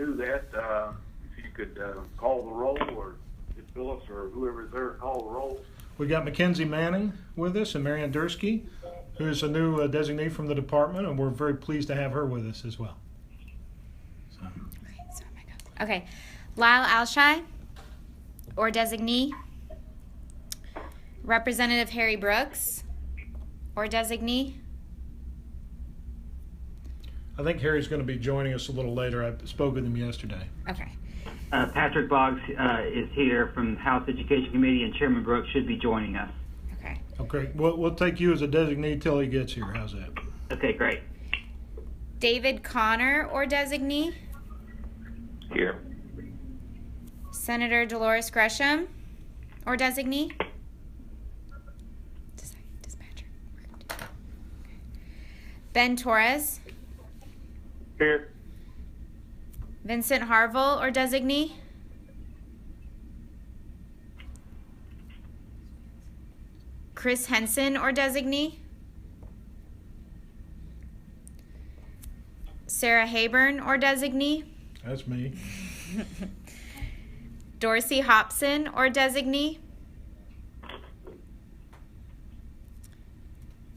do that, if you could call the roll, or get Phyllis or whoever's there call the roll. We got Mackenzie Manning with us and Marianne Dursky, who is a new designee from the department, and we're very pleased to have her with us as well. Okay, Lyle Alshai, or designee. Representative Harry Brooks, or designee. I think Harry's going to be joining us a little later. I spoke with him yesterday. Okay. Patrick Boggs is here from the House Education Committee, and Chairman Brooks should be joining us. Okay. Okay, we'll take you as a designee till he gets here. How's that? Okay, great. David Connor, or designee. Here. Senator Dolores Gresham, or designee. Dispatcher. Ben Torres. Here. Vincent Harville, or designee. Chris Henson, or designee. Sarah Hayburn, or designee. That's me. Dorsey Hobson, or designee.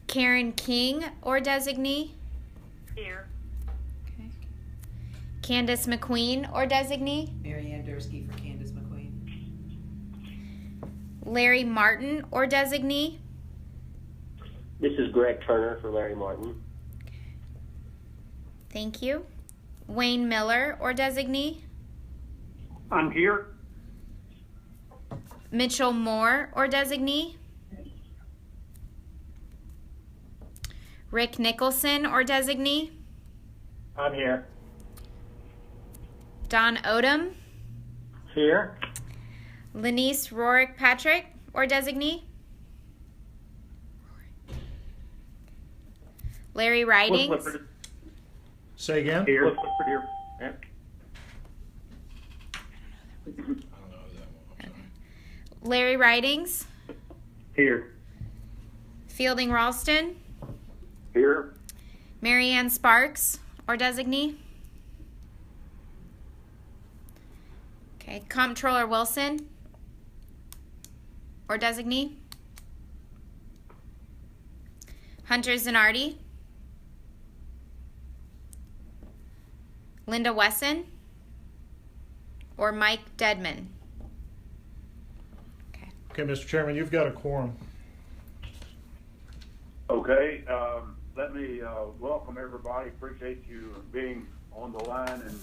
Karen King, or designee. Here. Okay. Candace McQueen, or designee. Marianne Dursky for Candace McQueen. Larry Martin, or designee. This is Greg Turner for Larry Martin. Thank you. Wayne Miller, or designee. I'm here. Mitchell Moore, or designee. Rick Nicholson, or designee. I'm here. Don Odom. Here. Lenice Rorick Patrick, or designee. Larry Ridings. Say again? Here. I don't know that one. I'm sorry. Larry Ridings. Here. Fielding Ralston. Here. Marianne Sparks, or designee. Okay, Comptroller Wilson, or designee. Hunter Zanardi. Linda Wesson, or Mike Dedman. Okay. Okay, Mr. Chairman, you've got a quorum. Okay, let me welcome everybody. Appreciate you being on the line and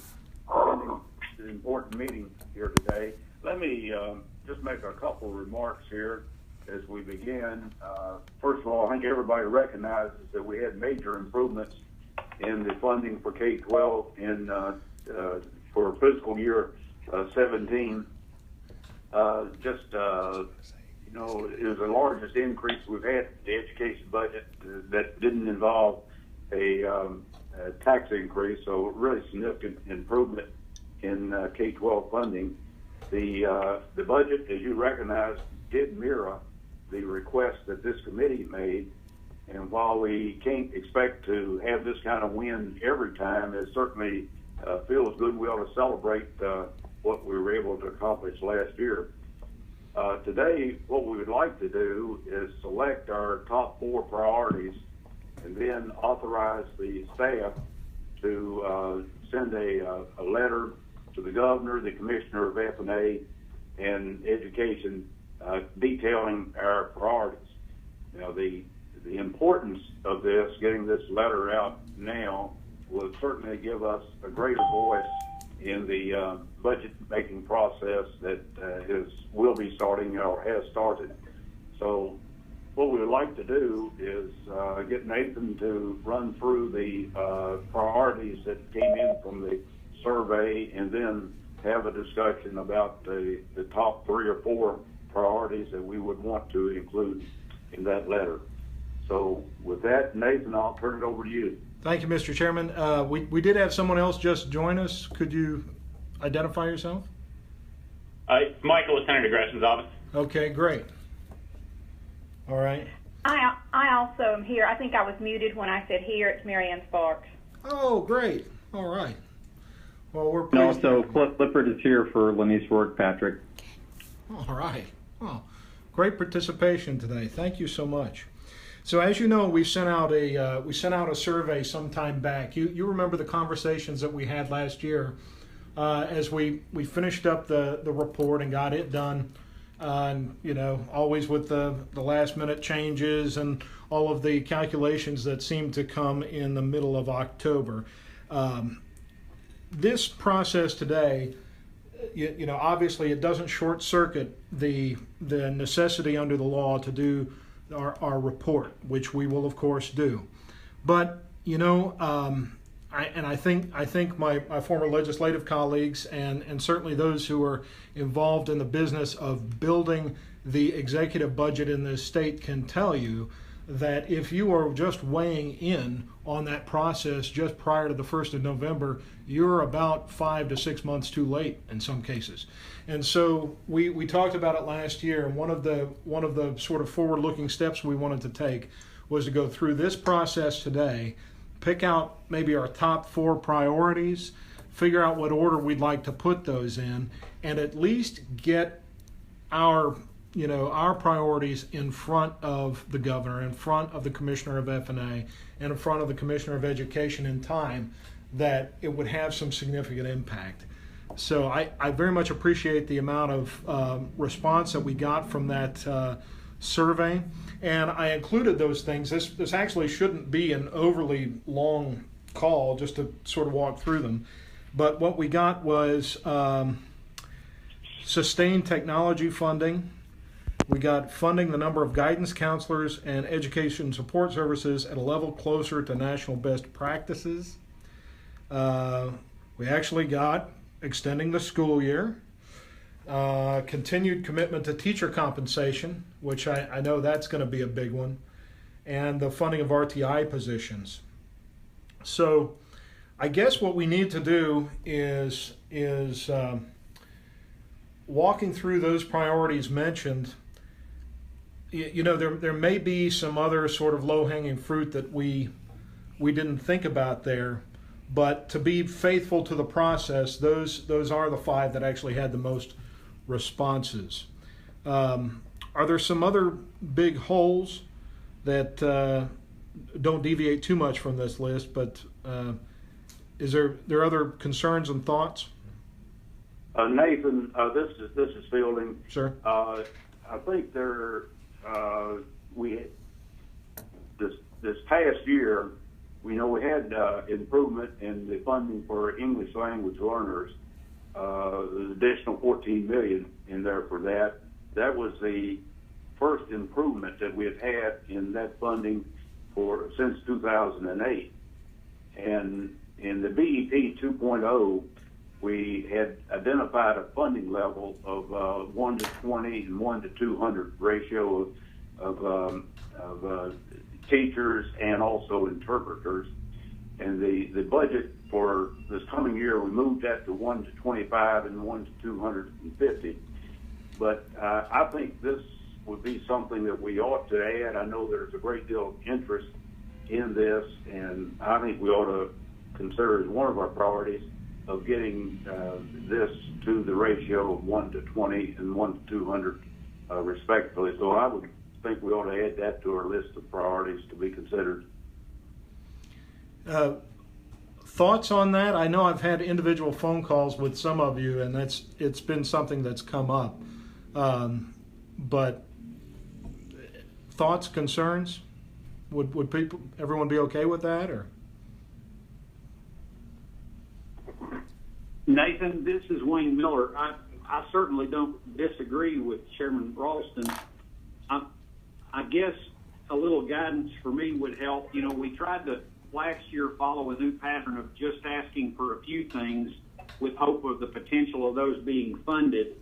attending the important meeting here today. Let me just make a couple of remarks here as we begin. First of all, I think everybody recognizes that we had major improvements in the funding for K-12 for fiscal year 17. It was the largest increase we've had in the education budget that didn't involve a tax increase, so really significant improvement in K-12 funding. The budget, as you recognize, did mirror the request that this committee made, and while we can't expect to have this kind of win every time, it certainly feels goodwill to celebrate what we were able to accomplish last year. Today, what we would like to do is select our top 4 priorities and then authorize the staff to send a letter to the governor, the commissioner of F&A, and education detailing our priorities. The importance of this, getting this letter out now, will certainly give us a greater voice in the budget making process that will be starting or has started. So what we would like to do is get Nathan to run through the priorities that came in from the survey, and then have a discussion about the top 3 or 4 priorities that we would want to include in that letter. So with that, Nathan, I'll turn it over to you. Thank you, Mr. Chairman. We did have someone else just join us. Could you identify yourself? It's Michael with Senator Gresham's office. Okay, great. All right. I also am here. I think I was muted when I said here. It's Marianne Sparks. Oh, great. All right. Well, we're And pleased. also, Cliff Lippert is here for Lenise Workpatrick. All right. Well, great participation today. Thank you so much. So, as you know, we sent out a survey some time back. You remember the conversations that we had last year as we finished up the report and got it done. And always with the last minute changes and all of the calculations that seemed to come in the middle of October. This process today, obviously it doesn't short circuit the necessity under the law to do our report, which we will of course do. But I think my former legislative colleagues and certainly those who are involved in the business of building the executive budget in this state can tell you that if you are just weighing in on that process just prior to the 1st of November, you're about 5 to 6 months too late in some cases. And so we talked about it last year, and one of the sort of forward-looking steps we wanted to take was to go through this process today, pick out maybe our top 4 priorities, figure out what order we'd like to put those in, and at least get our priorities in front of the governor, in front of the commissioner of F&A, and in front of the commissioner of education in time that it would have some significant impact. So I very much appreciate the amount of response that we got from that survey, and I included those things. This actually shouldn't be an overly long call just to sort of walk through them, but what we got was sustained technology funding. We got funding the number of guidance counselors and education support services at a level closer to national best practices. We actually got extending the school year, continued commitment to teacher compensation, which I know that's going to be a big one, and the funding of RTI positions. So I guess what we need to do is walking through those priorities mentioned. There may be some other sort of low-hanging fruit that we didn't think about there, but to be faithful to the process, those are the 5 that actually had the most responses. Are there some other big holes that don't deviate too much from this list, but is there other concerns and thoughts? Nathan, this is Fielding. Sure. I think this past year, we know we had improvement in the funding for English language learners. There's additional $14 million in there for that. That was the first improvement that we have had in that funding since 2008. And in the BEP 2.0, we had identified a funding level of 1 to 20 and 1 to 200 ratio of teachers and also interpreters. And the budget for this coming year, we moved that to 1 to 25 and 1 to 250. But I think this would be something that we ought to add. I know there's a great deal of interest in this, and I think we ought to consider as one of our priorities of getting this to the ratio of 1 to 20 and 1 to 200 respectively. So I would think we ought to add that to our list of priorities to be considered. Thoughts on that? I know I've had individual phone calls with some of you, and it's been something that's come up. But thoughts, concerns? Would everyone be okay with that, or? Nathan, this is Wayne Miller. I certainly don't disagree with Chairman Ralston. I guess a little guidance for me would help. We tried to last year follow a new pattern of just asking for a few things with hope of the potential of those being funded.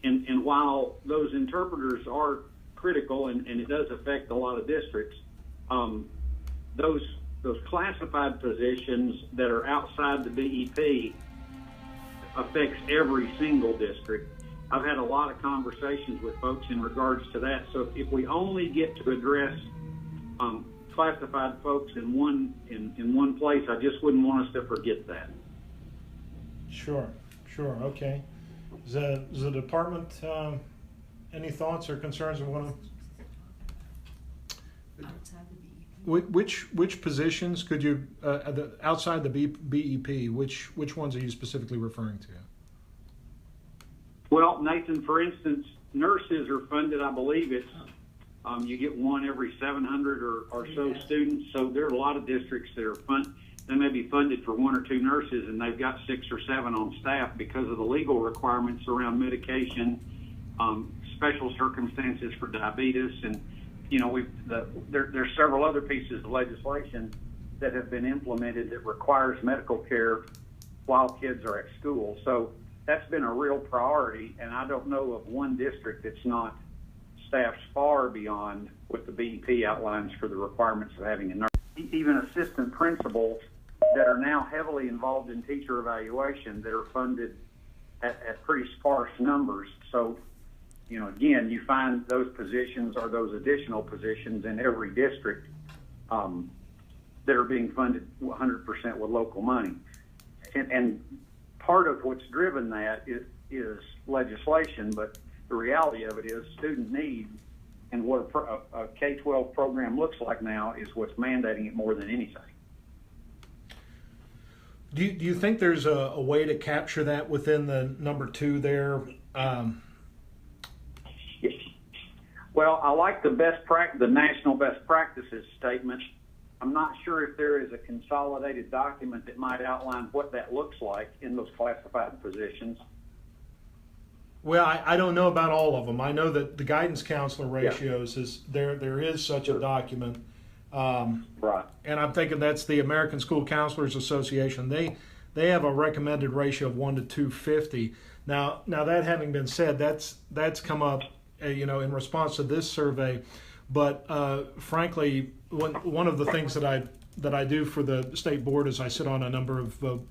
And while those interpreters are critical and it does affect a lot of districts, those classified positions that are outside the BEP affects every single district. I've had a lot of conversations with folks in regards to that. So if we only get to address classified folks in one place, I just wouldn't want us to forget that. Sure, okay. Is the department, any thoughts or concerns of one of? Outside the BEP. Which positions could you, outside the BEP, which ones are you specifically referring to? Well, Nathan, for instance, nurses are funded, I believe it's, you get one every 700 or so students. So there are a lot of districts that are they may be funded for 1 or 2 nurses, and they've got 6 or 7 on staff because of the legal requirements around medication, special circumstances for diabetes, and there's several other pieces of legislation that have been implemented that requires medical care while kids are at school. So that's been a real priority, and I don't know of one district that's not staffed far beyond what the BEP outlines for the requirements of having a nurse. Even assistant principals that are now heavily involved in teacher evaluation that are funded at pretty sparse numbers. So, again, you find those positions or those additional positions in every district that are being funded 100% with local money. And part of what's driven that is legislation, but the reality of it is student need, and what a K-12 program looks like now is what's mandating it more than anything. Do you think there's a way to capture that within the number 2 there? Yes. Well, I like the national best practices statement. I'm not sure if there is a consolidated document that might outline what that looks like in those classified positions. Well, I don't know about all of them. I know that the guidance counselor ratios there is such a document. Right. And I'm thinking that's the American School Counselors Association. They have a recommended ratio of 1 to 250. Now that having been said, that's come up, in response to this survey. But frankly, one of the things that I do for the state board is I sit on a number of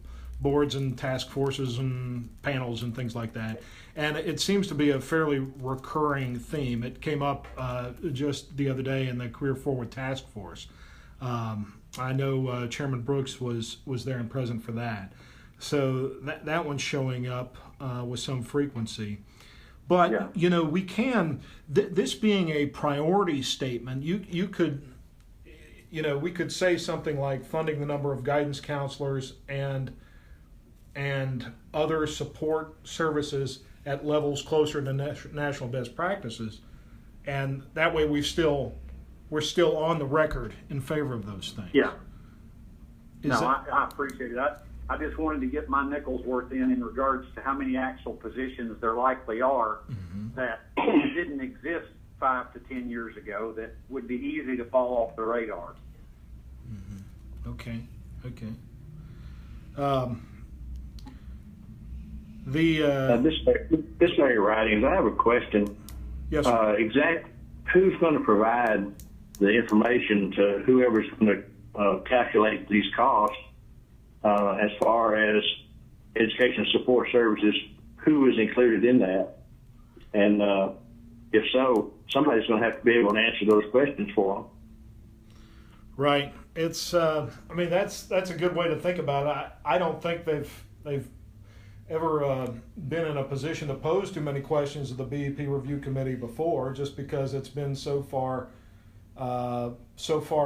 boards and task forces and panels and things like that. And it seems to be a fairly recurring theme. It came up just the other day in the Career Forward Task Force. I know Chairman Brooks was there and present for that. So that one's showing up with some frequency. But, we can, this being a priority statement, you could, we could say something like funding the number of guidance counselors and other support services at levels closer to national best practices, and that way we're still on the record in favor of those things. Yeah. I appreciate it. I just wanted to get my nickels worth in regards to how many actual positions there likely are that didn't exist 5 to 10 years ago that would be easy to fall off the radar. Okay. This Larry Writings, I have a question. Yes, sir. Who's going to provide the information to whoever's going to calculate these costs as far as education support services? Who is included in that? And if so, somebody's going to have to be able to answer those questions for them. Right. It's. That's a good way to think about it. I don't think they've ever been in a position to pose too many questions to the BEP Review Committee before, just because it's been so far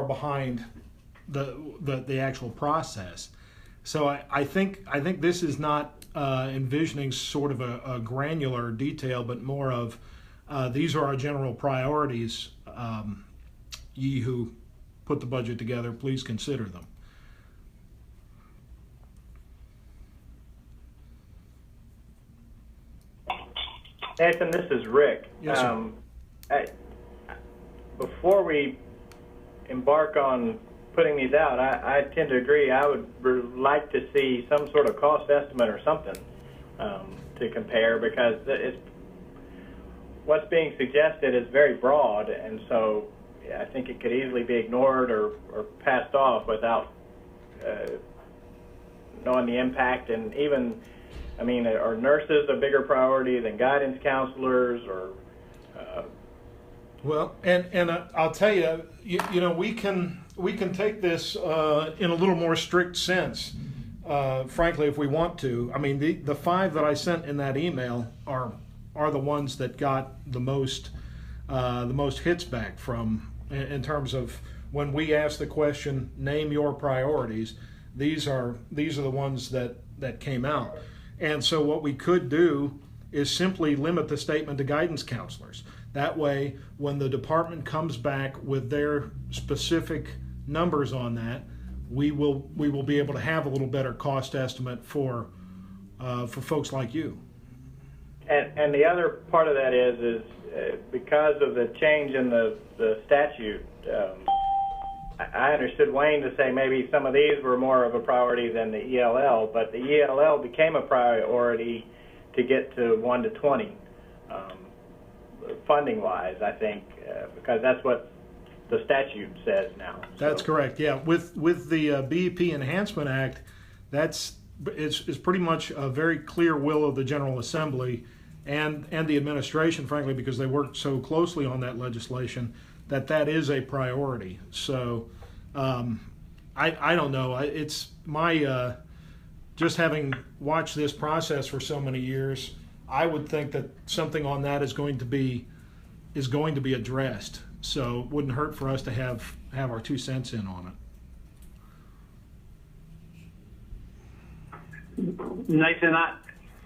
behind the actual process. So I think this is not envisioning sort of a granular detail, but more of these are our general priorities. Ye who put the budget together, please consider them. Nathan, this is Rick. Yes, sir. Before we embark on putting these out, I tend to agree. I would like to see some sort of cost estimate or something to compare, because what's being suggested is very broad, and so I think it could easily be ignored or passed off without knowing the impact. And even, are nurses a bigger priority than guidance counselors, or? Well, and I'll tell you, we can take this in a little more strict sense. frankly, if we want to. I mean, the 5 that I sent in that email are the ones that got the most hits back from, in terms of when we ask the question, name your priorities. These are the ones that came out. And so what we could do is simply limit the statement to guidance counselors. That way, when the department comes back with their specific numbers on that, we will be able to have a little better cost estimate for folks like you. And the other part of that is because of the change in the statute, I understood Wayne to say maybe some of these were more of a priority than the ELL, but the ELL became a priority to get to 1 to 20, funding-wise, I think, because that's what the statute says now. That's correct. Yeah, with the BEP Enhancement Act, it's pretty much a very clear will of the General Assembly and the administration, frankly, because they worked so closely on that legislation, that is a priority. So I don't know. It's my just having watched this process for so many years, I would think that something on that is going to be addressed. So it wouldn't hurt for us to have our 2 cents in on it. Nathan,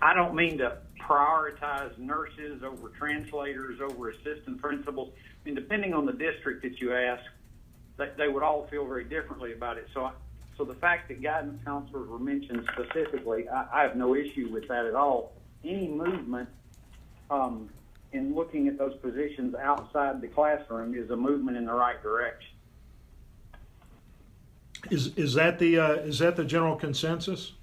I don't mean to prioritize nurses over translators over assistant principals. I mean, depending on the district that you ask, they would all feel very differently about it. So the fact that guidance counselors were mentioned specifically, I have no issue with that at all. Any movement in looking at those positions outside the classroom is a movement in the right direction. Is that the general consensus?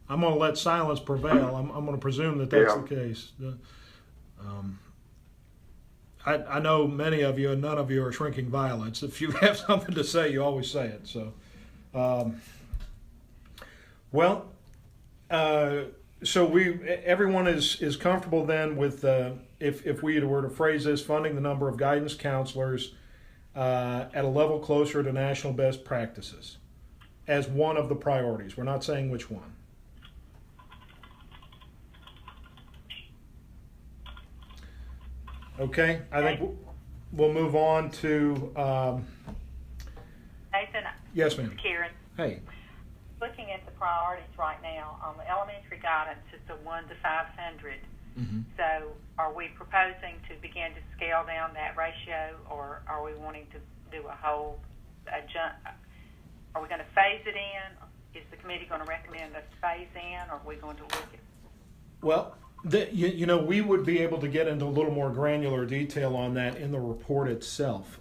I'm going to let silence prevail. I'm going to presume that that's the case. I know many of you, and none of you are shrinking violets. If you have something to say, you always say it. So, so everyone is comfortable then with if we were to phrase this, funding the number of guidance counselors at a level closer to national best practices as one of the priorities. We're not saying which one. Okay, I think we'll move on to. Nathan. Yes, ma'am. Karen. Hey. Looking at the priorities right now, on the elementary guidance, it's a 1 to 500. Mm-hmm. So are we proposing to begin to scale down that ratio, or are we wanting to do a whole jump? Are we going to phase it in? Is the committee going to recommend us phase in, or are we going to look at? Well, we would be able to get into a little more granular detail on that in the report itself.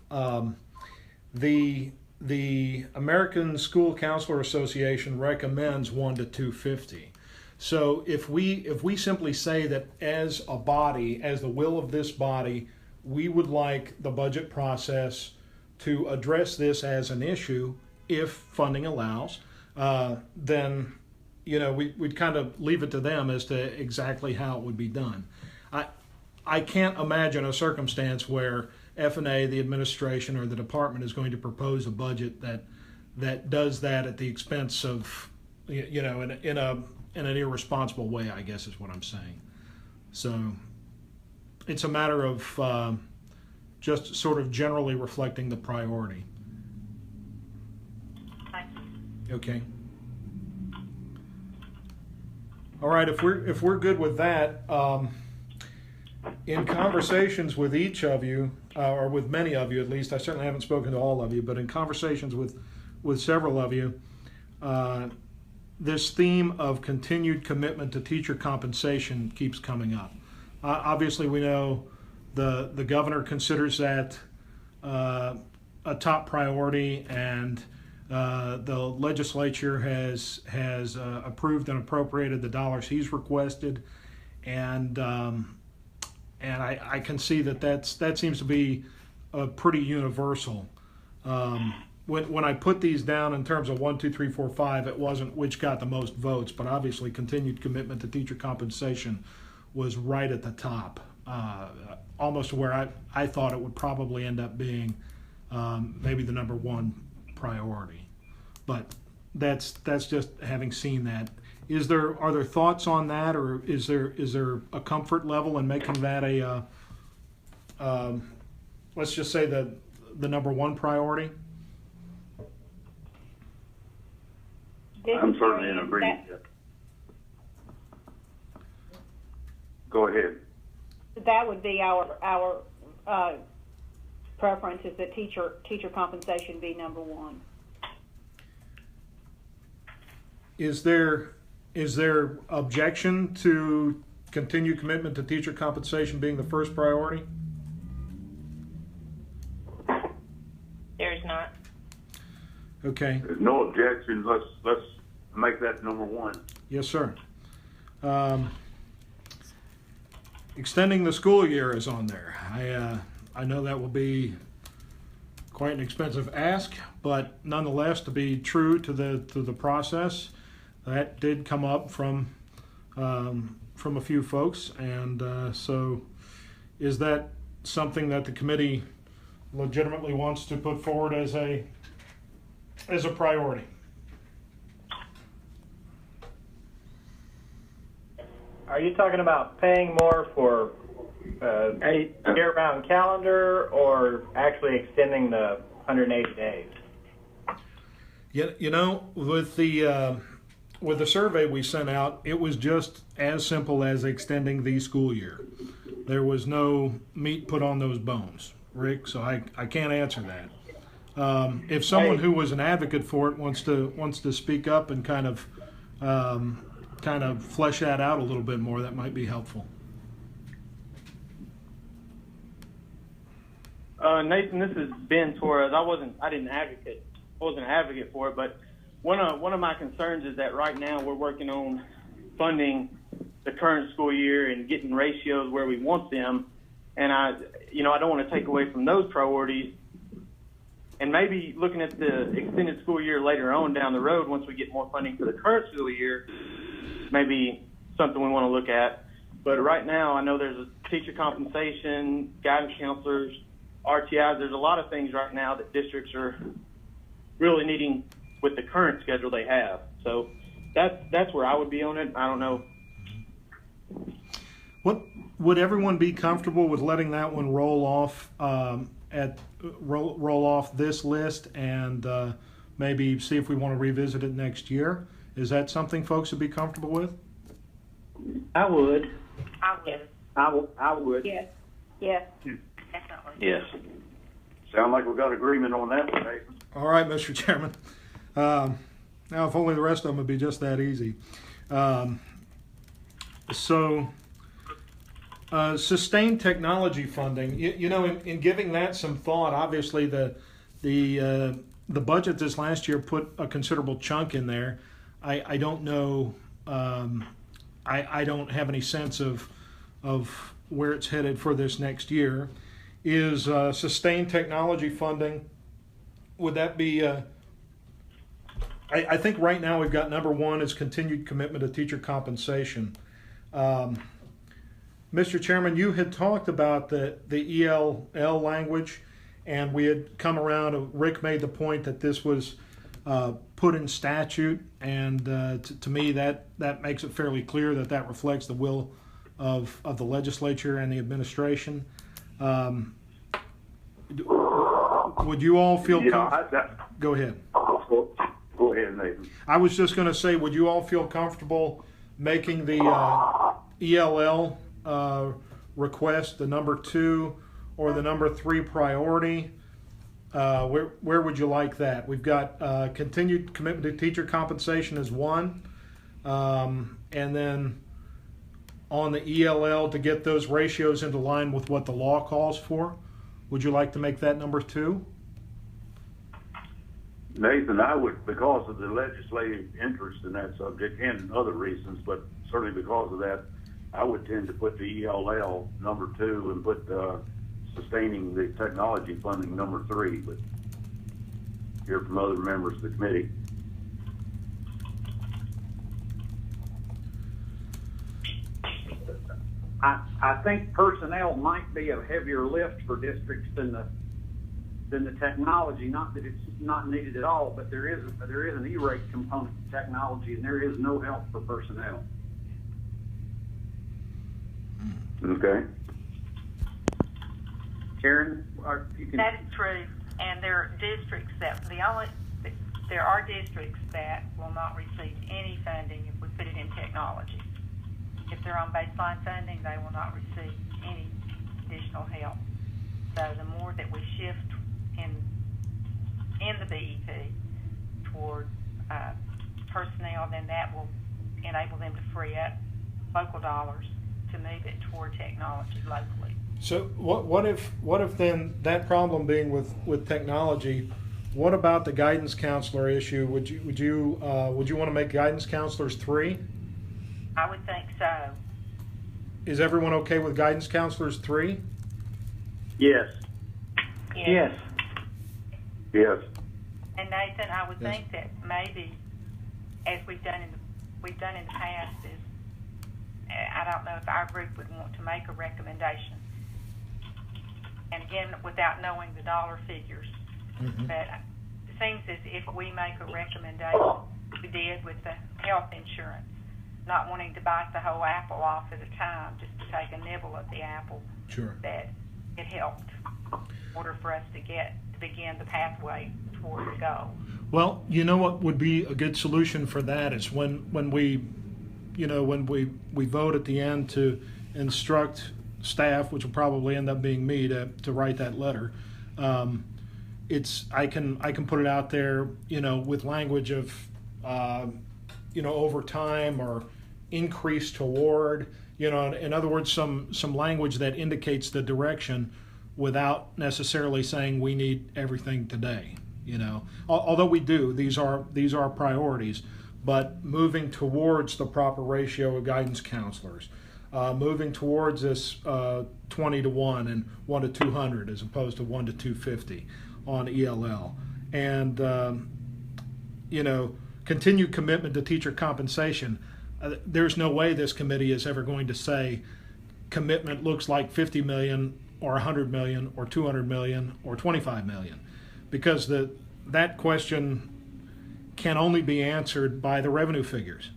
The American School Counselor Association recommends 1 to 250. So if we simply say that as a body, as the will of this body, we would like the budget process to address this as an issue if funding allows, then we'd kind of leave it to them as to exactly how it would be done. I can't imagine a circumstance where F&A, the administration, or the department is going to propose a budget that does that at the expense of, in an irresponsible way, I guess is what I'm saying. So it's a matter of just sort of generally reflecting the priority. Thank you. Okay. All right, if we're good with that, in conversations with each of you, or with many of you at least, I certainly haven't spoken to all of you, but in conversations with several of you, this theme of continued commitment to teacher compensation keeps coming up. Obviously, we know the governor considers that a top priority, and the legislature has approved and appropriated the dollars he's requested, and I can see that seems to be pretty universal. When I put these down in terms of 1, 2, 3, 4, 5, it wasn't which got the most votes, but obviously continued commitment to teacher compensation was right at the top, almost where I thought it would probably end up being maybe the number one priority. But that's just having seen that. Are there thoughts on that, or is there a comfort level in making that a let's just say the number one priority? I'm certainly in agreement. Go ahead. That would be our preference, is that teacher compensation be number one. Is there objection to continued commitment to teacher compensation being the first priority? There's not. Okay. There's no objection. Let's make that number one. Yes, sir. Extending the school year is on there. I know that will be quite an expensive ask, but nonetheless, to be true to the process, that did come up from a few folks, and so is that something that the committee legitimately wants to put forward as a priority? Are you talking about paying more for a year-round calendar, or actually extending the 180 days? Yeah, you know, with the survey we sent out, it was just as simple as extending the school year. There was no meat put on those bones, Rick, so I can't answer that. If someone who was an advocate for it wants to speak up and kind of flesh that out a little bit more, that might be helpful. Nathan, this is Ben Torres. I wasn't an advocate for it, but one of my concerns is that right now we're working on funding the current school year and getting ratios where we want them, and I don't want to take away from those priorities. And maybe looking at the extended school year later on down the road, once we get more funding for the current school year, maybe something we want to look at. But right now, I know there's a teacher compensation, guidance counselors, RTIs. There's a lot of things right now that districts are really needing with the current schedule they have. So that's where I would be on it. I don't know. What would everyone be comfortable with letting that one roll off roll off this list, and maybe see if we want to revisit it next year? Is that something folks would be comfortable with? I would. I would. Yes. Yes. Definitely. Yes. Sound like we've got agreement on that one, Nathan. All right, Mr. Chairman. Now, if only the rest of them would be just that easy. Sustained technology funding. You know, in giving that some thought, obviously the budget this last year put a considerable chunk in there. I don't know. I don't have any sense of where it's headed for this next year. Is sustained technology funding? Would that be? I think right now we've got number one is continued commitment to teacher compensation. Mr. Chairman, you had talked about the ELL language, and we had come around. Rick made the point that this was put in statute, and to me that makes it fairly clear that reflects the will of the legislature and the administration. Would you all feel comfortable? Go ahead. Go ahead, Nathan. I was just going to say, would you all feel comfortable making the ELL request the number 2 or the number 3 priority? Where would you like that? We've got continued commitment to teacher compensation as 1, and then on the ELL to get those ratios into line with what the law calls for. Would you like to make that number 2? Nathan, I would, because of the legislative interest in that subject and other reasons, but certainly because of that, I would tend to put the ELL number 2 and put sustaining the technology funding number 3, but hear from other members of the committee. I think personnel might be a heavier lift for districts than than the technology. Not that it's not needed at all, but there is an E-rate component to technology, and there is no help for personnel. Okay. Karen, you can. That is true, and there are districts that there are districts that will not receive any funding if we put it in technology. If they're on baseline funding, they will not receive any additional help. So the more that we shift in the BEP toward personnel, then that will enable them to free up local dollars to move it toward technology locally. So what if then that problem being with technology, what about the guidance counselor issue? Would you want to make guidance counselors 3? I would think so. Is everyone okay with guidance counselors 3? Yes. Yes. Yes. And Nathan, I would think that maybe, as we've done in the past, is I don't know if our group would want to make a recommendation. And again, without knowing the dollar figures, but it seems as if we make a recommendation, we did with the health insurance, not wanting to bite the whole apple off at a time, just to take a nibble at the apple. Sure. That it helped in order for us to begin the pathway toward the goal. Well, you know what would be a good solution for that is when we vote at the end to instruct staff, which will probably end up being me to write that letter. I can put it out there, with language of, over time or increase toward, in other words, some language that indicates the direction without necessarily saying we need everything today. Although we do, these are priorities, but moving towards the proper ratio of guidance counselors, moving towards this 20 to 1 and 1 to 200 as opposed to 1 to 250 on ELL, and continued commitment to teacher compensation. There's no way this committee is ever going to say commitment looks like 50 million or 100 million or 200 million or 25 million, because that question can only be answered by the revenue figures.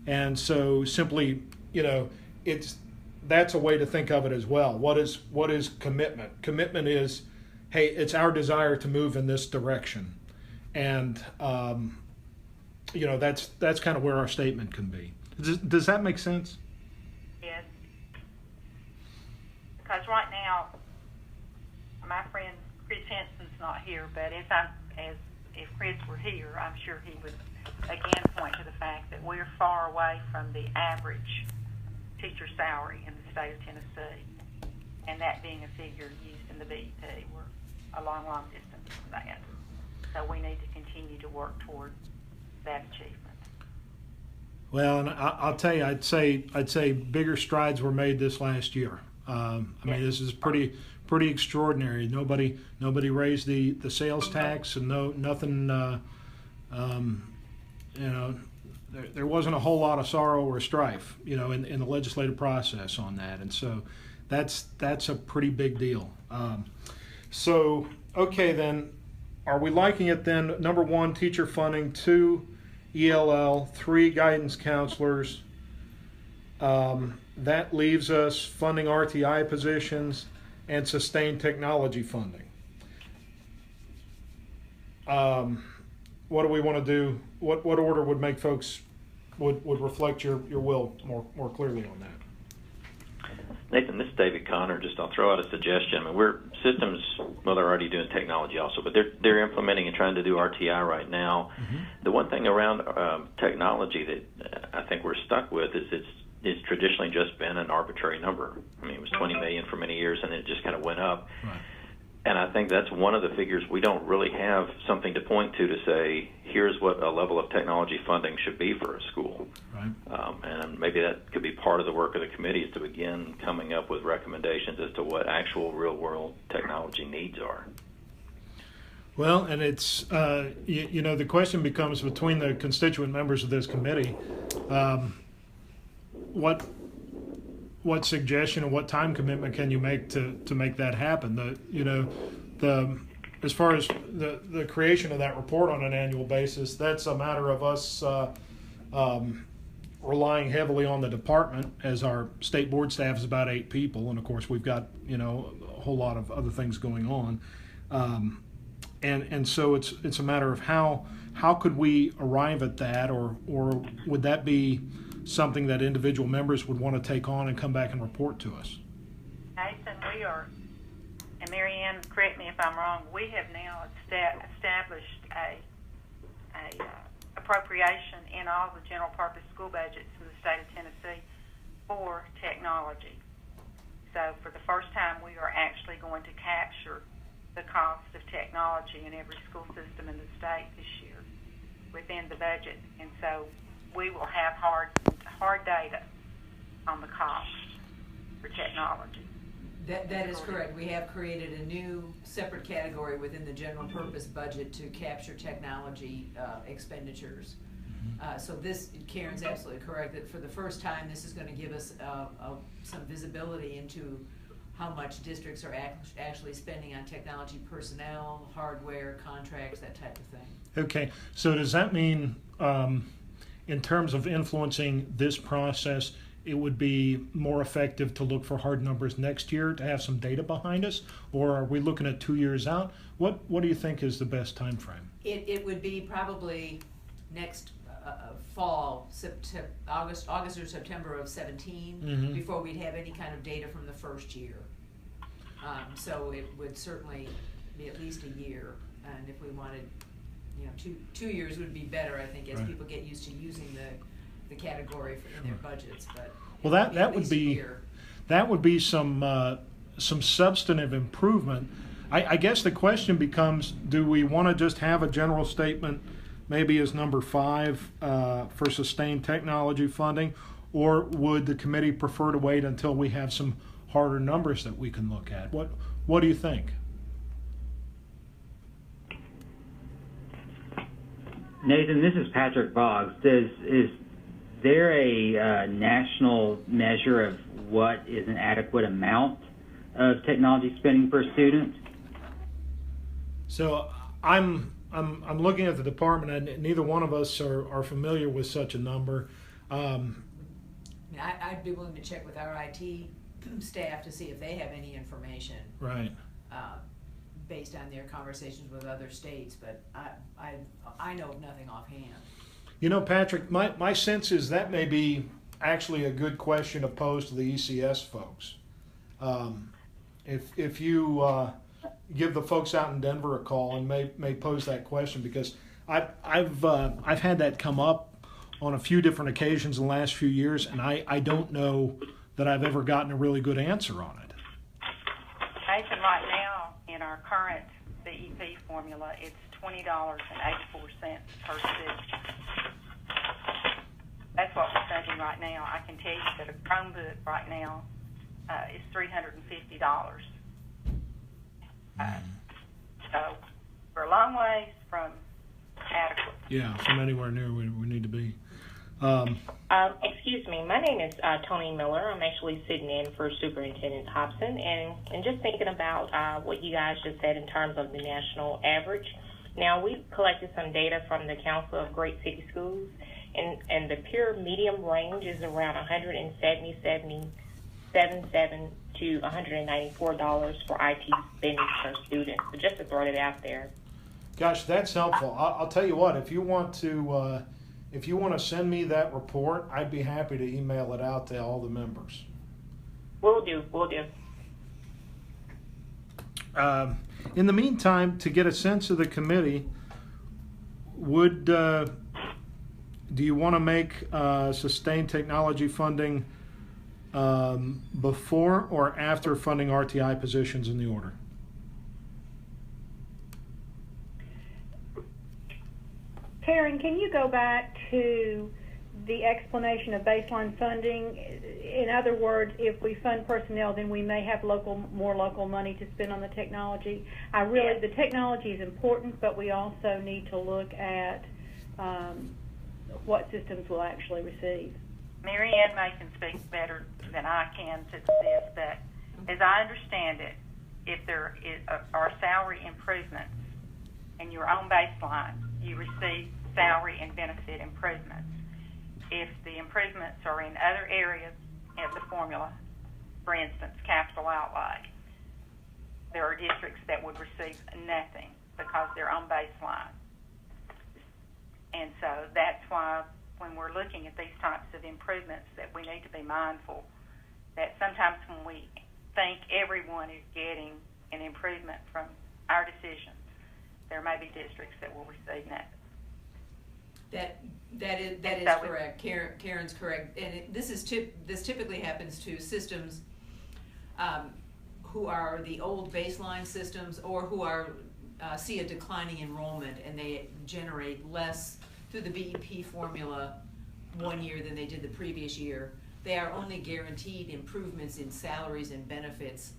And so simply, that's a way to think of it as well. What is commitment? Commitment is, hey, it's our desire to move in this direction. And, that's kind of where our statement can be. Does that make sense? Yes. Because right now, my friend Chris Henson's not here, but if Chris were here, I'm sure he would again point to the fact that we're far away from the average teacher salary in the state of Tennessee, and that being a figure used in the BEP, we're a long, long distance from that. So we need to continue to work toward that achievement. Well, and I'll tell you, I'd say bigger strides were made this last year. I mean, this is pretty extraordinary. Nobody raised the sales tax, and nothing. There wasn't a whole lot of sorrow or strife, in the legislative process on that, and so that's a pretty big deal. So okay, then, are we liking it then? Number 1, teacher funding; 2, ELL; 3, guidance counselors. That leaves us funding RTI positions and sustained technology funding. What do we want to do? What order would make folks would reflect your will more clearly on that? Nathan, this is David Connor. I'll throw out a suggestion. I mean, we're systems. Well, they're already doing technology also, but they're implementing and trying to do RTI right now. Mm-hmm. The one thing around technology that I think we're stuck with is it's traditionally just been an arbitrary number. I mean, it was 20 million for many years, and it just kind of went up. Right. And I think that's one of the figures we don't really have something to point to say, here's what a level of technology funding should be for a school. Right. And maybe that could be part of the work of the committee, is to begin coming up with recommendations as to what actual real-world technology needs are. Well, and it's, the question becomes between the constituent members of this committee, what suggestion and what time commitment can you make to make that happen? as far as the creation of that report on an annual basis, that's a matter of us relying heavily on the department, as our state board staff is about 8 people, and of course we've got a whole lot of other things going on, and so it's a matter of how could we arrive at that, or would that be something that individual members would want to take on and come back and report to us? Nathan, we are, and Mary Ann, correct me if I'm wrong, we have now established a appropriation in all the general purpose school budgets in the state of Tennessee for technology. So for the first time, we are actually going to capture the cost of technology in every school system in the state this year within the budget. And so we will have hard data on the cost for technology. That is correct. We have created a new separate category within the general purpose budget to capture technology expenditures. So this, Karen's absolutely correct, that for the first time, this is going to give us some visibility into how much districts are actually spending on technology personnel, hardware, contracts, that type of thing. Okay, so does that mean, in terms of influencing this process, it would be more effective to look for hard numbers next year to have some data behind us, or are we looking at 2 years out? What do you think is the best time frame? It would be probably next fall, August or September of 17, before we'd have any kind of data from the first year. So it would certainly be at least a year, and if we wanted, 2 years would be better, I think, as people get used to using the category in their budgets. But well, that would be some substantive improvement. I guess the question becomes: do we want to just have a general statement, maybe as number 5 for sustained technology funding, or would the committee prefer to wait until we have some harder numbers that we can look at? What do you think? Nathan, this is Patrick Boggs. Is there a national measure of what is an adequate amount of technology spending per student? So I'm looking at the department, and neither one of us are familiar with such a number. I'd be willing to check with our IT staff to see if they have any information. Right. Based on their conversations with other states, but I know of nothing offhand. Patrick, my sense is that may be actually a good question to pose to the ECS folks. If you give the folks out in Denver a call and may pose that question, because I've had that come up on a few different occasions in the last few years, and I don't know that I've ever gotten a really good answer on it. Nathan, right now in our current CEP formula, it's $20.84 per student. That's what we're spending right now. I can tell you that a Chromebook right now is $350. So we're a long ways from adequate. Yeah, from anywhere near where we need to be. Excuse me, my name is Tony Miller. I'm actually sitting in for Superintendent Hobson, and just thinking about what you guys just said in terms of the national average. Now, we've collected some data from the Council of Great City Schools, and the pure medium range is around $177 to $194 for IT spending per student. So just to throw it out there. Gosh, that's helpful. I'll tell you what, if you want to send me that report, I'd be happy to email it out to all the members. Will do. In the meantime, to get a sense of the committee, do you want to make sustained technology funding before or after funding RTI positions in the order? Karen, can you go back to the explanation of baseline funding? In other words, if we fund personnel, then we may have more local money to spend on the technology. The technology is important, but we also need to look at what systems we'll actually receive. Mary Ann May can speak better than I can to this, but as I understand it, if there are salary improvements and you're on baseline, you receive salary and benefit improvements. If the improvements are in other areas of the formula, for instance, capital outlay, there are districts that would receive nothing because they're on baseline. And so that's why when we're looking at these types of improvements that we need to be mindful that sometimes when we think everyone is getting an improvement from our decisions, there may be districts that will receive nothing. That is correct. Karen's correct, and this typically happens to systems who are the old baseline systems or who are see a declining enrollment and they generate less through the BEP formula one year than they did the previous year. They are only guaranteed improvements in salaries and benefits,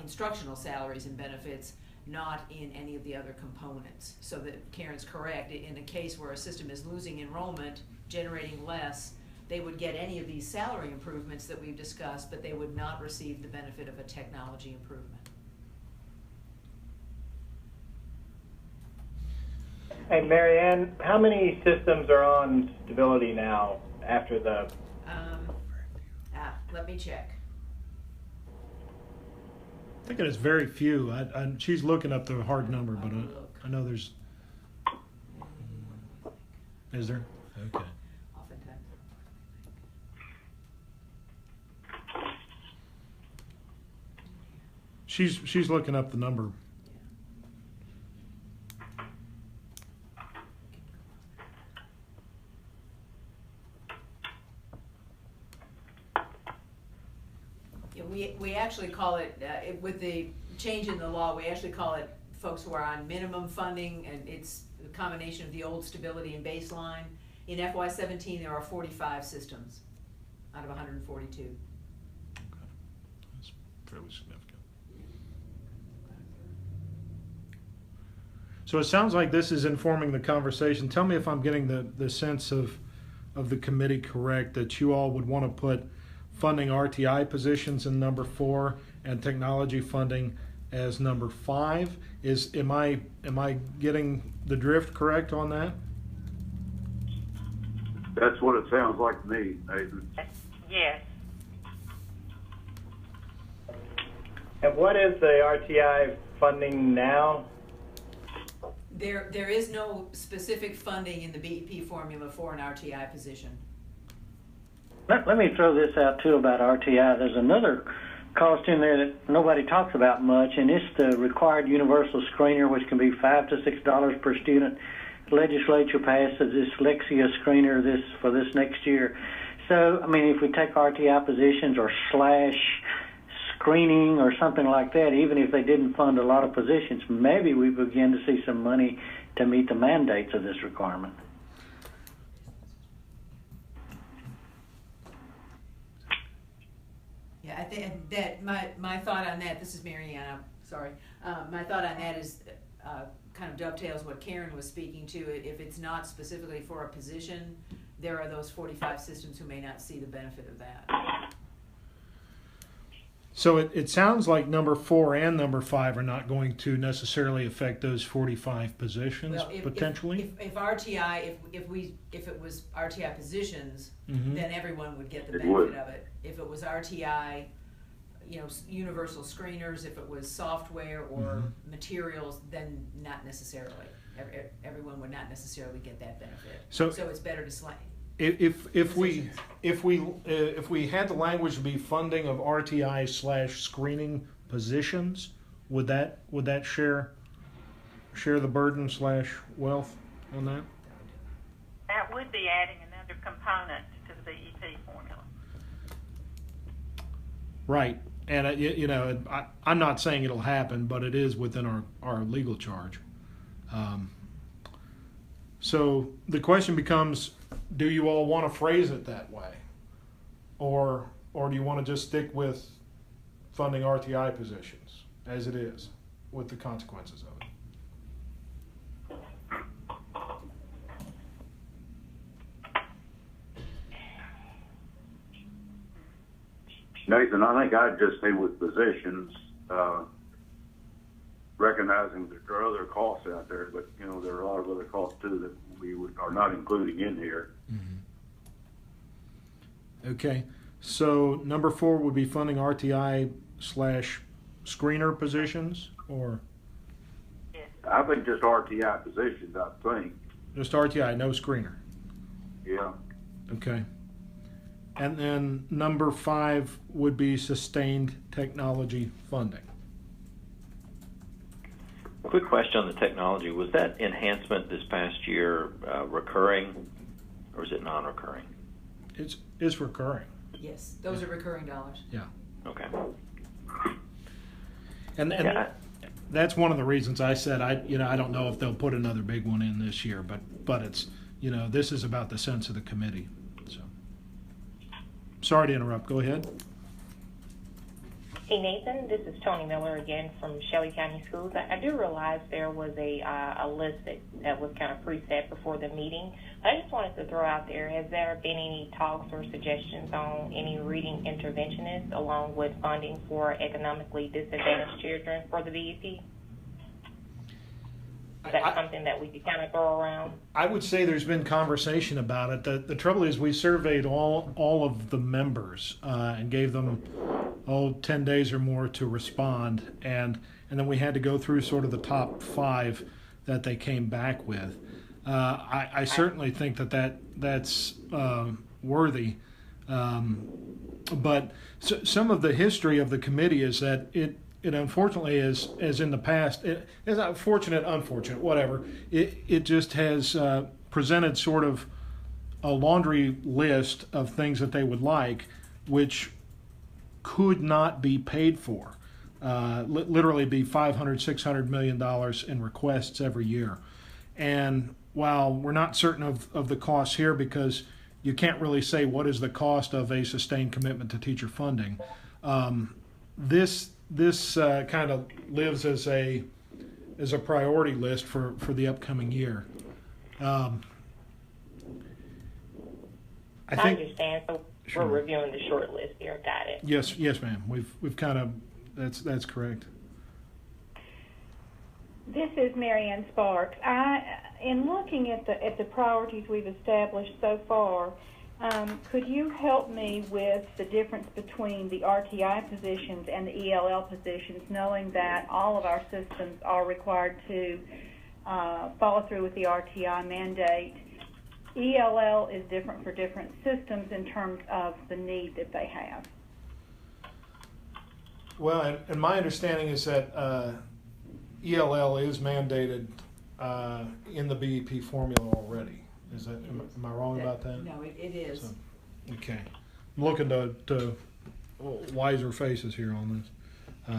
instructional salaries and benefits, not in any of the other components. So that Karen's correct. In a case where a system is losing enrollment, generating less, they would get any of these salary improvements that we've discussed, but they would not receive the benefit of a technology improvement. Hey, Mary Ann, how many systems are on stability now after the... Let me check. I think it's very few. She's looking up the hard number, but I know there's... Is there? Okay. Oftentimes. She's looking up the number. We actually call it, with the change in the law, we actually call it folks who are on minimum funding, and it's a combination of the old stability and baseline. In FY17, there are 45 systems out of 142. Okay. That's fairly significant. So it sounds like this is informing the conversation. Tell me if I'm getting the sense of the committee correct, that you all would want to put funding RTI positions in number 4 and technology funding as number 5. Am I getting the drift correct on that? That's what it sounds like to me, Nathan. Yes. And what is the RTI funding now? There is no specific funding in the BEP formula for an RTI position. Let me throw this out too about RTI. There's another cost in there that nobody talks about much, and it's the required universal screener, which can be $5 to $6 per student. The legislature passed a dyslexia screener for this next year. So, I mean, if we take RTI positions or / screening or something like that, even if they didn't fund a lot of positions, maybe we begin to see some money to meet the mandates of this requirement. Yeah, I think that my thought on that, this is Mary Ann, sorry. My thought on that is kind of dovetails what Karen was speaking to. If it's not specifically for a position, there are those 45 systems who may not see the benefit of that. So it sounds like number 4 and number 5 are not going to necessarily affect those 45 positions, potentially? If RTI, if it was RTI positions, Mm-hmm. then everyone would get the benefit of it. If it was RTI, universal screeners, if it was software or materials, then not necessarily. Everyone would not necessarily get that benefit. So it's better to slay. If we had the language to be funding of RTI / screening positions, would that share the burden / wealth on that? That would be adding another component to the BEP formula. Right, and I'm not saying it'll happen, but it is within our legal charge. So the question becomes, do you all want to phrase it that way? Or do you want to just stick with funding RTI positions as it is with the consequences of it? Nathan, I think I'd just stay with positions. recognizing that there are other costs out there, but you know there are a lot of other costs too that are not including in here. Okay, so number 4 would be funding RTI/screener positions, or I think just RTI positions. I think just RTI, no screener. yeah. Okay. And then number 5 would be sustained technology funding. Quick question on the technology. Was that enhancement this past year recurring, or is it non-recurring? It's recurring. Yes, those are recurring dollars. Yeah. Okay. And that's one of the reasons I said I don't know if they'll put another big one in this year, but it's this is about the sense of the committee. So sorry to interrupt. Go ahead. Hey Nathan, this is Tony Miller again from Shelby County Schools. I do realize there was a list that was kind of preset before the meeting. I just wanted to throw out there, has there been any talks or suggestions on any reading interventionists along with funding for economically disadvantaged children for the BEP? Is that something that we could kind of throw around? I would say there's been conversation about it. The trouble is we surveyed all of the members and gave them 10 days or more to respond, and then we had to go through sort of the top 5 that they came back with. I certainly think that's worthy, but some of the history of the committee is that it unfortunately is, as in the past, it is unfortunate, whatever. It just has presented sort of a laundry list of things that they would like, which could not be paid for. Literally be $500-600 million in requests every year. And while we're not certain of the costs here, because you can't really say what is the cost of a sustained commitment to teacher funding, this kind of lives as a priority list for the upcoming year. I understand. So sure. We're reviewing the short list here. Got it. Yes, ma'am. We've kind of that's correct. This is Marianne Sparks. In looking at the priorities we've established so far, could you help me with the difference between the RTI positions and the ELL positions, knowing that all of our systems are required to follow through with the RTI mandate? ELL is different for different systems in terms of the need that they have. Well, and my understanding is that ELL is mandated in the BEP formula already. Am I wrong about that? No, it is. So, okay. I'm looking to wiser faces here on this.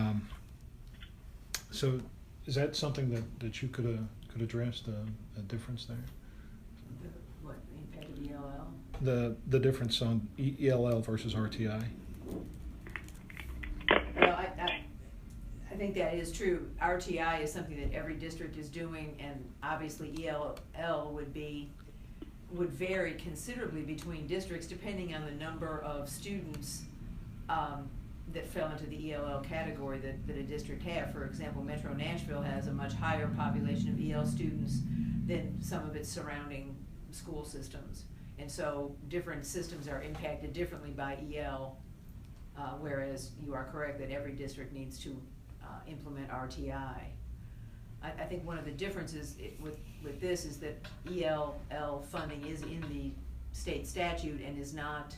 So is that something that you could address, the difference there? What, impact of ELL? The difference on ELL versus RTI? Well, I think that is true. RTI is something that every district is doing, and obviously ELL would vary considerably between districts depending on the number of students that fell into the ELL category that a district have. For example, Metro Nashville has a much higher population of EL students than some of its surrounding school systems. And so different systems are impacted differently by EL, whereas you are correct that every district needs to implement RTI. I think one of the differences with this is that ELL funding is in the state statute and is not,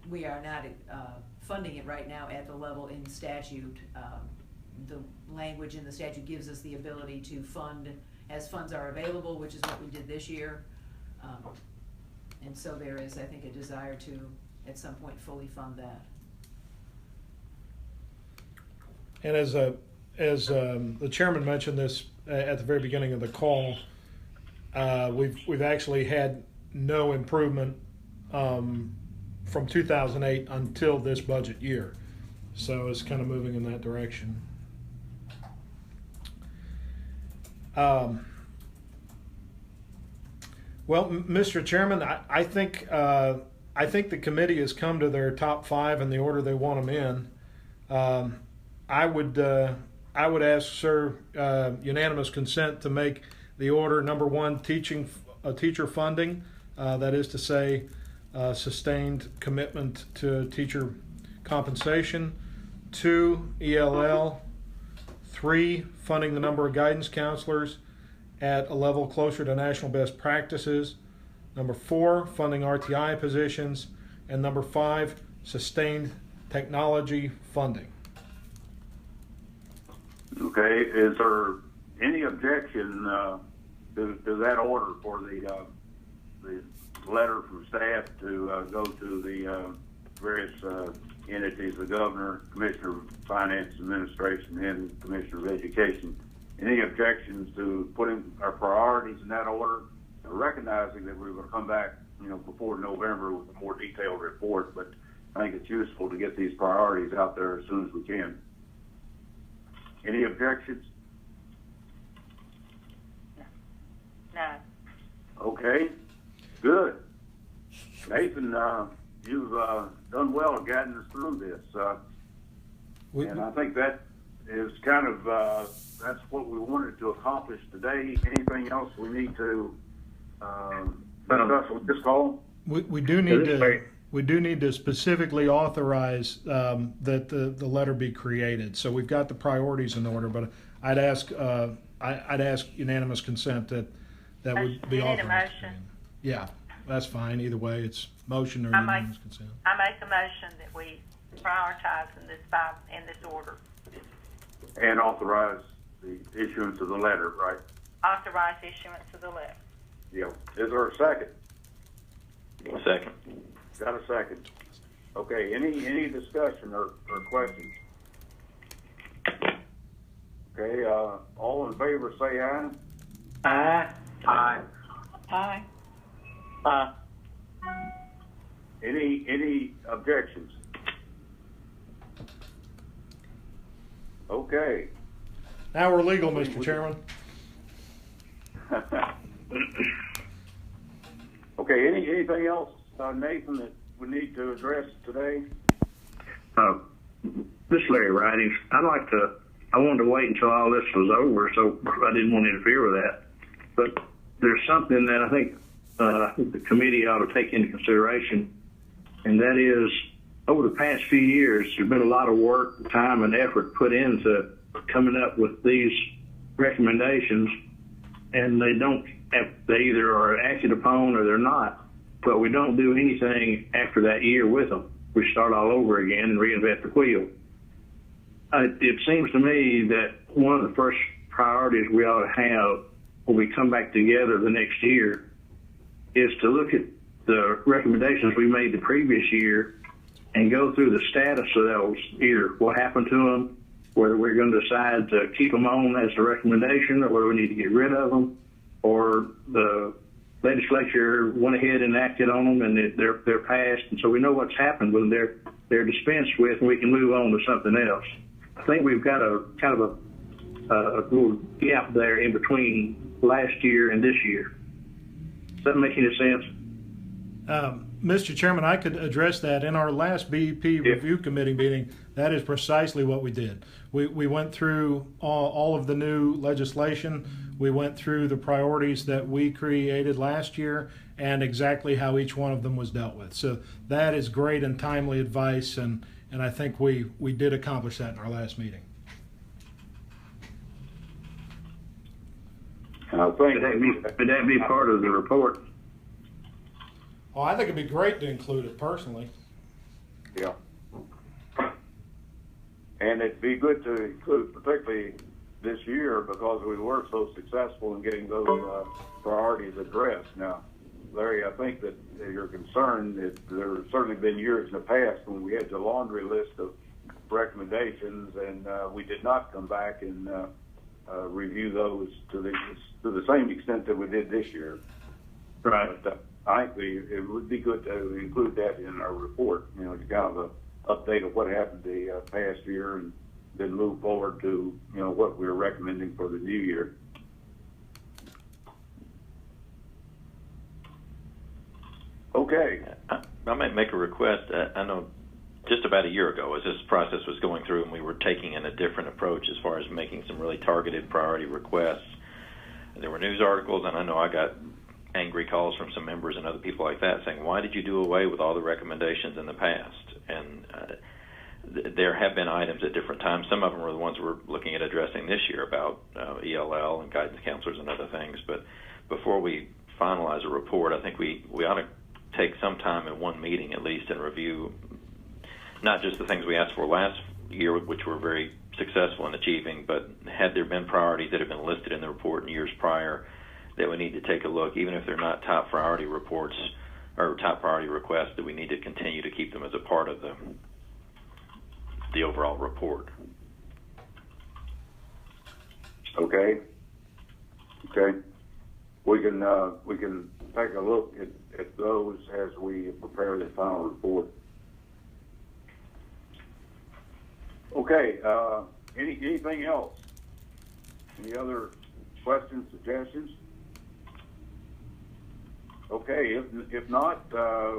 we are not funding it right now at the level in statute. The language in the statute gives us the ability to fund as funds are available, which is what we did this year. And so there is, I think, a desire to, at some point, fully fund that. And as the chairman mentioned this at the very beginning of the call, we've actually had no improvement from 2008 until this budget year, so it's kind of moving in that direction. Well, Mr. Chairman, I think the committee has come to their top 5 in the order they want them in. I I would ask, sir, unanimous consent to make the order number 1, teacher funding. That is to say, sustained commitment to teacher compensation. 2, ELL. 3, funding the number of guidance counselors at a level closer to national best practices. Number 4, funding RTI positions. And number 5, sustained technology funding. Okay, is there any objection to that order for the letter from staff to go to the various entities, the governor, commissioner of finance administration, and commissioner of education? Any objections to putting our priorities in that order, recognizing that we're going to come back, before November with a more detailed report, but I think it's useful to get these priorities out there as soon as we can. Any objections? No. Okay, good. Nathan, you've done well at guiding us through this, and I think that is kind of that's what we wanted to accomplish today. Anything else we need to discuss with this call? We do need to specifically authorize that the letter be created. So we've got the priorities in order, but I'd ask unanimous consent that would be authorized. You need a motion. Yeah, that's fine. Either way, it's motion or unanimous consent. I make a motion that we prioritize in this order. And authorize the issuance of the letter, right? Authorize issuance of the letter. Yeah. Is there a second? Second. Got a second. Okay. Any discussion or questions? Okay. All in favor, say aye. Aye. Aye. Aye. Aye. Any objections? Okay. Now we're legal, Mr. Chairman. Okay. Anything else, Nathan, that we need to address today? This is Larry Ridings. I wanted to wait until all this was over, so I didn't want to interfere with that. But there's something that I think the committee ought to take into consideration, and that is, over the past few years, there's been a lot of work, time, and effort put into coming up with these recommendations, and they either are acted upon or they're not. But we don't do anything after that year with them. We start all over again and reinvent the wheel. It seems to me that one of the first priorities we ought to have when we come back together the next year is to look at the recommendations we made the previous year and go through the status of those, either what happened to them, whether we're going to decide to keep them on as a recommendation or whether we need to get rid of them, or the legislature went ahead and acted on them and they're passed, and so we know what's happened when they're dispensed with and we can move on to something else. I think we've got a kind of a little gap there in between last year and this year. Does that make any sense? Mr. Chairman, I could address that. In our last BEP review committee meeting, that is precisely what we did. We went through all of the new legislation. We went through the priorities that we created last year and exactly how each one of them was dealt with. So that is great and timely advice, and I think we did accomplish that in our last meeting. I think would that be part of the report? Oh, I think it'd be great to include it personally. Yeah. And it'd be good to include, particularly this year, because we were so successful in getting those priorities addressed. Now, Larry, I think that you're concerned that there have certainly been years in the past when we had the laundry list of recommendations, and we did not come back and review those to the same extent that we did this year. Right. But, I think it would be good to include that in our report, to kind of an update of what happened the past year and then move forward to, what we're recommending for the new year. Okay. I might make a request. I know just about a year ago as this process was going through, and we were taking in a different approach as far as making some really targeted priority requests. And there were news articles, and I know I got angry calls from some members and other people like that saying, why did you do away with all the recommendations in the past? And there have been items at different times. Some of them were the ones we're looking at addressing this year about ELL and guidance counselors and other things. But before we finalize a report, I think we ought to take some time in one meeting at least and review not just the things we asked for last year, which were very successful in achieving, but had there been priorities that have been listed in the report in years prior that we need to take a look, even if they're not top priority reports or top priority requests, that we need to continue to keep them as a part of the overall report. Okay. We can take a look at those as we prepare the final report. Okay. Anything else? Any other questions, suggestions? Okay. If not,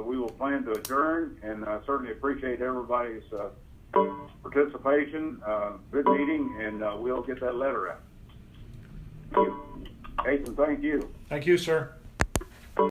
we will plan to adjourn, and certainly appreciate everybody's participation. Good meeting, and we'll get that letter out. Thank you. Nathan, thank you. Thank you, sir.